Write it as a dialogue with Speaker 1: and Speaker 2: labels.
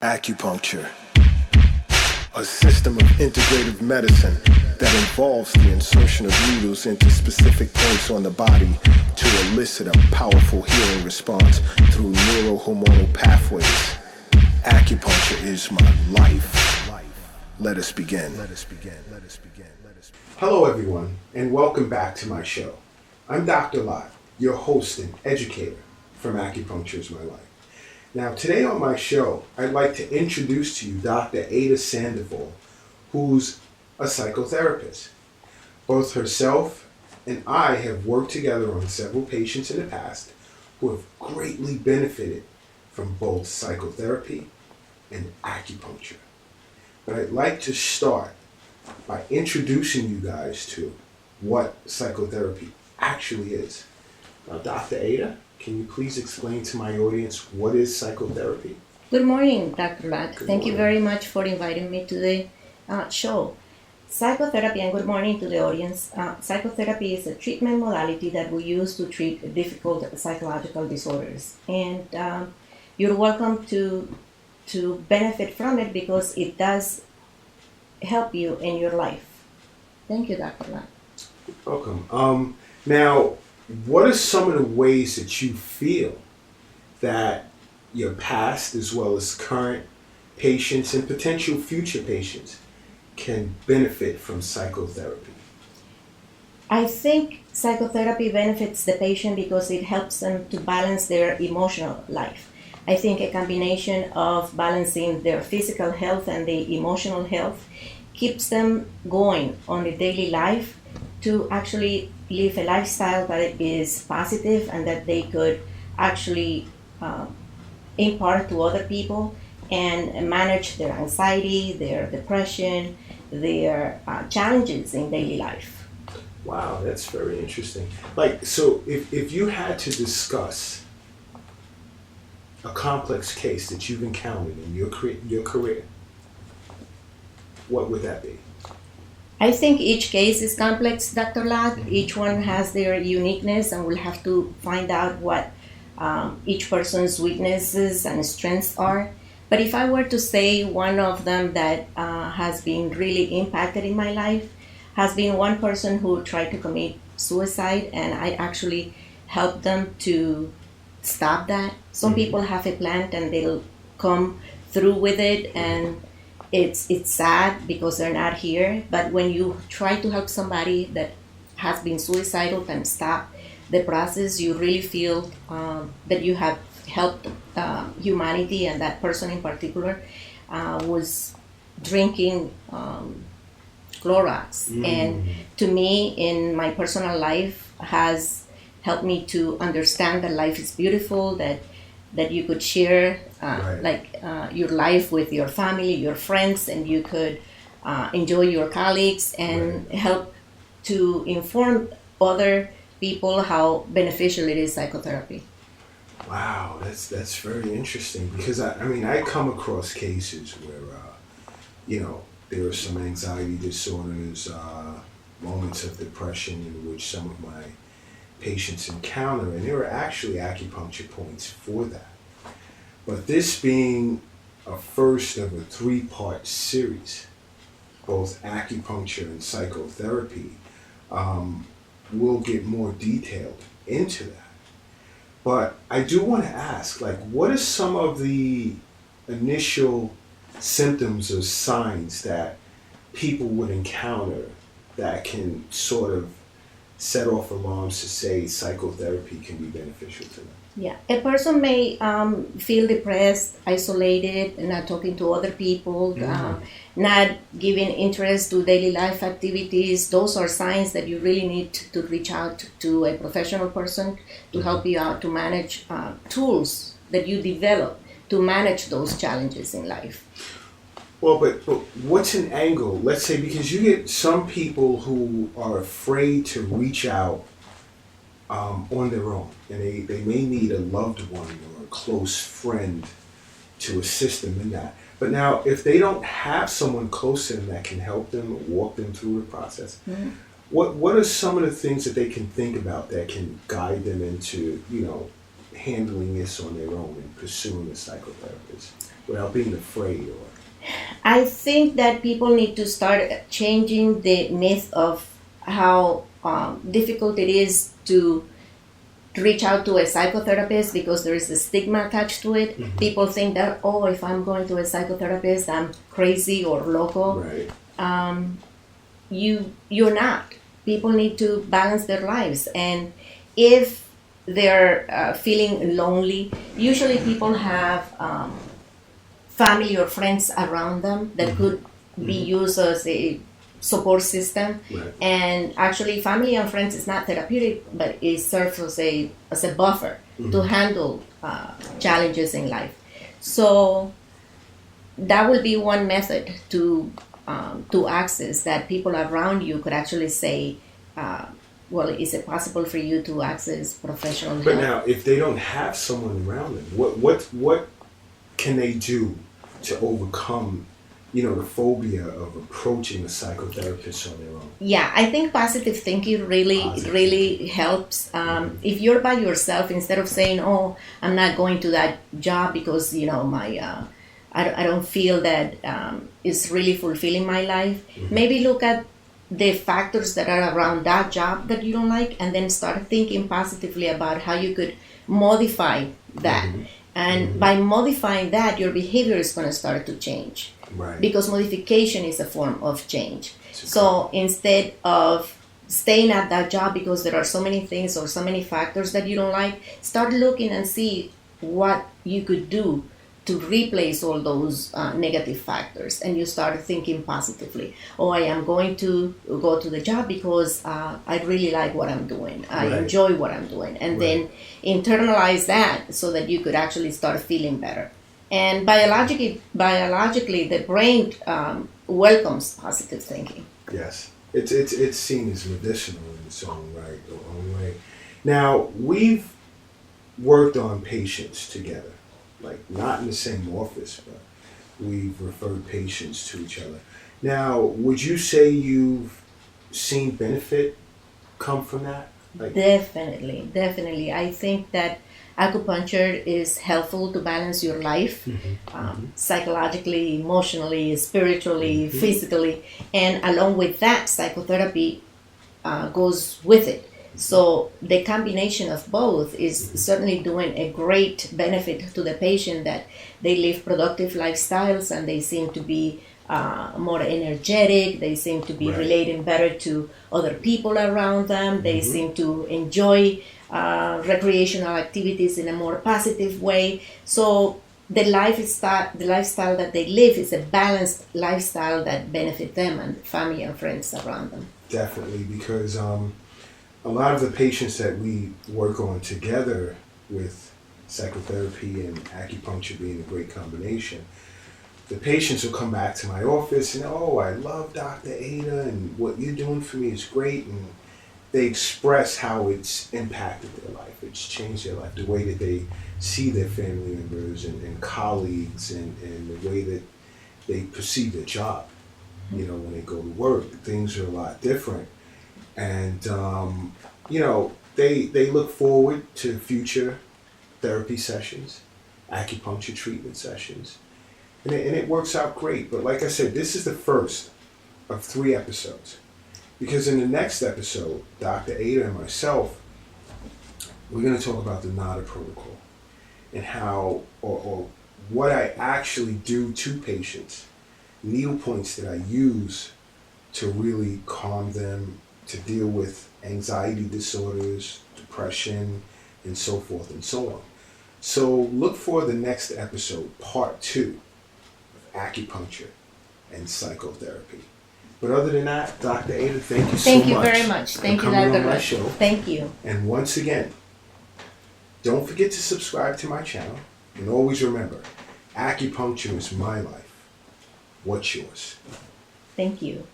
Speaker 1: Acupuncture, a system of integrative medicine that involves the insertion of needles into specific points on the body to elicit a powerful healing response through neurohormonal pathways. Acupuncture is my life. Let us begin.
Speaker 2: Hello everyone, and welcome back to my show. I'm Dr. Lott, your host and educator from Acupuncture is My Life. Now today on my show, I'd like to introduce to you Dr. Ada Sandoval, who's a psychotherapist. Both herself and I have worked together on several patients in the past who have greatly benefited from both psychotherapy and acupuncture. But I'd like to start by introducing you guys to what psychotherapy actually is. Now, Dr. Ada, can you please explain to my audience what is psychotherapy?
Speaker 3: Good morning, Dr. Lott. Thank you
Speaker 2: morning.
Speaker 3: very much for inviting me to the show. Psychotherapy, and good morning to the audience. Psychotherapy is a treatment modality that we use to treat difficult psychological disorders. And you're welcome to benefit from it because it does help you in your life. Thank you, Dr. Lott.
Speaker 2: Welcome. Now, what are some of the ways that you feel that your past as well as current patients and potential future patients can benefit from psychotherapy?
Speaker 3: I think psychotherapy benefits the patient because it helps them to balance their emotional life. I think a combination of balancing their physical health and the emotional health keeps them going on a daily life to actually live a lifestyle that is positive and that they could actually impart to other people and manage their anxiety, their depression, their challenges in daily life.
Speaker 2: Wow, that's very interesting. So if you had to discuss a complex case that you've encountered in your career, what would that be?
Speaker 3: I think each case is complex, Dr. Lott. Each one has their uniqueness, and we'll have to find out what each person's weaknesses and strengths are. But if I were to say one of them that has been really impacted in my life, has been one person who tried to commit suicide, and I actually helped them to stop that. Some people have a plan and they'll come through with it, and it's sad because they're not here. But when you try to help somebody that has been suicidal and stop the process, you really feel that you have helped humanity. And that person in particular was drinking Clorox. And to me, in my personal life, has helped me to understand that life is beautiful, that you could share your life with your family, your friends, and you could enjoy your colleagues and help to inform other people how beneficial it is, psychotherapy.
Speaker 2: Wow, that's very interesting because I come across cases where there are some anxiety disorders, moments of depression in which some of my patients encounter, and there are actually acupuncture points for that. But this being a first of a 3-part series, both acupuncture and psychotherapy, we'll get more detailed into that. But I do want to ask, what are some of the initial symptoms or signs that people would encounter that can sort of set off alarms to say psychotherapy can be beneficial to them?
Speaker 3: Yeah, a person may feel depressed, isolated, not talking to other people, not giving interest to daily life activities. Those are signs that you really need to reach out to a professional person to help you out to manage tools that you develop to manage those challenges in life.
Speaker 2: Well, but what's an angle? Let's say, because you get some people who are afraid to reach out on their own, and they may need a loved one or a close friend to assist them in that. But now, if they don't have someone close to them that can help them or walk them through the process, what are some of the things that they can think about that can guide them into, handling this on their own and pursuing a psychotherapist? without being afraid? Or
Speaker 3: I think that people need to start changing the myth of how difficult it is to reach out to a psychotherapist because there is a stigma attached to it.
Speaker 2: Mm-hmm.
Speaker 3: People think that, oh, if I'm going to a psychotherapist, I'm crazy or loco.
Speaker 2: right,
Speaker 3: You're not. People need to balance their lives, and if they're feeling lonely, usually people have family or friends around them that could be used as a support system.
Speaker 2: right,
Speaker 3: And actually, family and friends is not therapeutic, but it serves as a buffer to handle challenges in life. So that will be one method to access that people around you could actually say, well, is it possible for you to access professional help?
Speaker 2: But now, if they don't have someone around them, what can they do to overcome, the phobia of approaching a psychotherapist on their own?
Speaker 3: Yeah, I think positive thinking really helps. If you're by yourself, instead of saying, "Oh, I'm not going to that job because my I don't feel that it's really fulfilling my life," maybe look at the factors that are around that job that you don't like, and then start thinking positively about how you could modify that. And by modifying that, your behavior is going to start to change.
Speaker 2: Right.
Speaker 3: Because modification is a form of change. So instead of staying at that job because there are so many things or so many factors that you don't like, start looking and see what you could do to replace all those negative factors, and you start thinking positively. Oh, I am going to go to the job because I really like what I'm doing. I
Speaker 2: Right.
Speaker 3: enjoy what I'm doing. And then internalize that so that you could actually start feeling better. And biologically, the brain welcomes positive thinking.
Speaker 2: Yes, it's seen as medicinal in its own right, or own way. Now, we've worked on patients together, like not in the same office, but we've referred patients to each other. Now, would you say you've seen benefit come from that? Like,
Speaker 3: Definitely. I think that acupuncture is helpful to balance your life psychologically, emotionally, spiritually, physically, and along with that, psychotherapy goes with it. So the combination of both is certainly doing a great benefit to the patient, that they live productive lifestyles and they seem to be more energetic, they seem to be
Speaker 2: Right.
Speaker 3: relating better to other people around them, they seem to enjoy recreational activities in a more positive way. So the lifestyle that they live is a balanced lifestyle that benefit them and family and friends around them.
Speaker 2: definitely, because a lot of the patients that we work on together with psychotherapy and acupuncture being a great combination, the patients will come back to my office and, oh, I love Dr. Ada and what you're doing for me is great. And they express how it's impacted their life. It's changed their life, the way that they see their family members and colleagues, and the way that they perceive their job. When they go to work, things are a lot different. And, they look forward to future therapy sessions, acupuncture treatment sessions. And it works out great. But like I said, this is the first of 3 episodes. Because in the next episode, Dr. Ada and myself, we're going to talk about the NADA protocol and how, or what I actually do to patients, needle points that I use to really calm them, to deal with anxiety disorders, depression, and so forth and so on. So look for the next episode, part 2 of acupuncture and psychotherapy. But other than that, Dr. Ada, thank you so much.
Speaker 3: Thank you very much. Thank
Speaker 2: for
Speaker 3: you,
Speaker 2: coming
Speaker 3: Dr.
Speaker 2: on my
Speaker 3: Rush.
Speaker 2: show.
Speaker 3: Thank you.
Speaker 2: And once again, don't forget to subscribe to my channel. And always remember, acupuncture is my life. What's yours?
Speaker 3: Thank you.